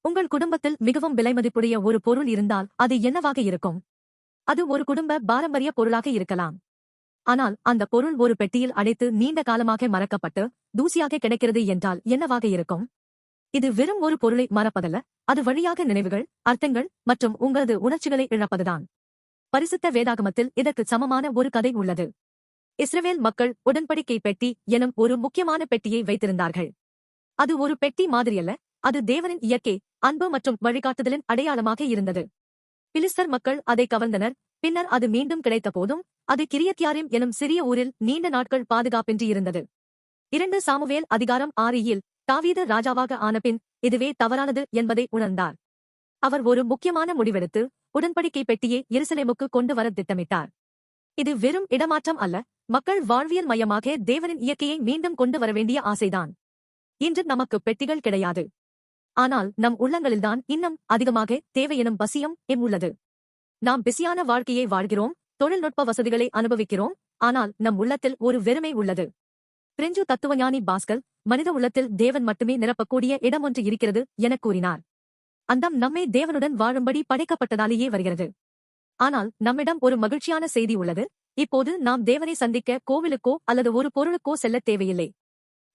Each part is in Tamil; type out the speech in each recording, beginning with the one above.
உங்கள் குடும்பத்தில் மிகவும் விலைமதிப்புடைய ஒரு பொருள் இருந்தால் அது என்னவாக இருக்கும்? அது ஒரு குடும்ப பாரம்பரிய பொருளாக இருக்கலாம். ஆனால் அந்த பொருள் ஒரு பெட்டியில் அடைத்து நீண்ட காலமாக மறக்கப்பட்டு தூசியாக கிடைக்கிறது என்றால் என்னவாக இருக்கும்? இது வெறும் ஒரு பொருளை மறப்பதல்ல, அது வழியாக நினைவுகள், அர்த்தங்கள் மற்றும் உங்களது உணர்ச்சிகளை இழப்பதுதான். பரிசுத்த வேதாகமத்தில் இதற்கு சமமான ஒரு கதை உள்ளது. இஸ்ரவேல் மக்கள் உடன்படிக்கை பெட்டி எனும் ஒரு முக்கியமான பெட்டியை வைத்திருந்தார்கள். அது ஒரு பெட்டி மாதிரியல்ல, அது தேவனின் இயற்கை, அன்பு மற்றும் வழிகாட்டுதலின் அடையாளமாக இருந்தது. பிலிஸ்தர் மக்கள் அதை கவர்ந்தனர். பின்னர் அது மீண்டும் கிடைத்த போதும் அது கிரியத்யாரிம் எனும் சிறிய ஊரில் நீண்ட நாட்கள் பாதுகாப்பின்றி இருந்தது. 2 சாமுவேல் அதிகாரம் 6 தாவீது ராஜாவாக ஆனபின் இதுவே தவறானது என்பதை உணர்ந்தார். அவர் ஒரு முக்கியமான முடிவெடுத்து உடன்படிக்கை பெட்டியை எருசலேமுக்கு கொண்டு வர திட்டமிட்டார். இது வெறும் இடமாற்றம் அல்ல, மக்கள் வாழ்வியல் மையமாக தேவனின் இயற்கையை மீண்டும் கொண்டு வரவேண்டிய ஆசைதான். இன்று நமக்கு பெட்டிகள் கிடையாது. ஆனால் நம் உள்ளங்களில்தான் இன்னும் அதிகமாக தேவை எனும் பசியும் உள்ளது. நாம் பிஸியான வாழ்க்கையை வாழ்கிறோம், தொழில்நுட்ப வசதிகளை அனுபவிக்கிறோம், ஆனால் நம் உள்ளத்தில் ஒரு வெறுமை உள்ளது. பிரெஞ்சு தத்துவஞானி பாஸ்கல், மனித உள்ளத்தில் தேவன் மட்டுமே நிரப்பக்கூடிய இடமொன்று இருக்கிறது எனக் கூறினார். அந்தம் நம்மை தேவனுடன் வாழும்படி படைக்கப்பட்டதாலேயே வருகிறது. ஆனால் நம்மிடம் ஒரு மகிழ்ச்சியான செய்தி உள்ளது. இப்போது நாம் தேவனை சந்திக்க கோவிலுக்கோ அல்லது ஒரு பொருளுக்கோ செல்லத் தேவையில்லை.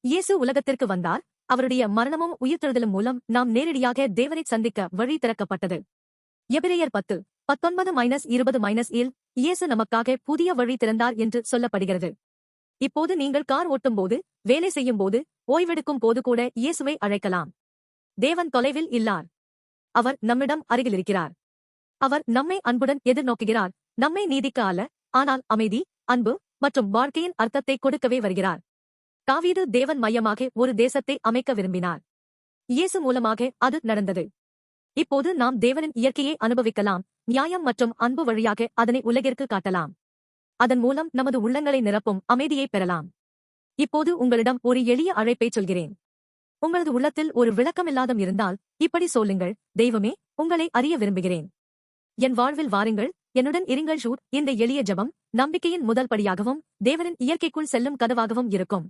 இயேசு உலகத்திற்கு வந்தார். அவருடைய மரணமும் உயிர்த்தெழுதலும் மூலம் நாம் நேரடியாக தேவனை சந்திக்க வழி திறக்கப்பட்டது. எபிரேயர் 10:19-20 இயேசு நமக்காக புதிய வழி திறந்தார் என்று சொல்லப்படுகிறது. இப்போது நீங்கள் கார் ஓட்டும்போது, வேலை செய்யும்போது, ஓய்வெடுக்கும் போது கூட இயேசுவை அழைக்கலாம். தேவன் தொலைவில் இல்லார். அவர் நம்மிடம் அருகிலிருக்கிறார். அவர் நம்மை அன்புடன் எதிர்நோக்குகிறார். நம்மை நீதிக்க அல்ல, ஆனால் அமைதி, அன்பு மற்றும் வாழ்க்கையின் அர்த்தத்தை கொடுக்கவே வருகிறார். தாவீது தேவன் மையமாக ஒரு தேசத்தை அமைக்க விரும்பினார். இயேசு மூலமாக அது நடந்தது. இப்போது நாம் தேவனின் இயற்கையை அனுபவிக்கலாம், நியாயம் மற்றும் அன்பு வழியாக அதனை உலகிற்கு காட்டலாம். அதன் மூலம் நமது உள்ளங்களை நிரப்பும் அமைதியை பெறலாம். இப்போது உங்களிடம் ஒரு எளிய அழைப்பைச் சொல்கிறேன். உங்களது உள்ளத்தில் ஒரு விளக்கமில்லாதம் இருந்தால் இப்படி சொல்லுங்கள்: தெய்வமே, உங்களை அறிய விரும்புகிறேன். என் வாழ்வில் வாருங்கள், என்னுடன் இருங்கள். இந்த எளிய ஜெபம் நம்பிக்கையின் முதல் படியாகவும் தேவனின் இயற்கைக்குள் செல்லும் கதவாகவும் இருக்கும்.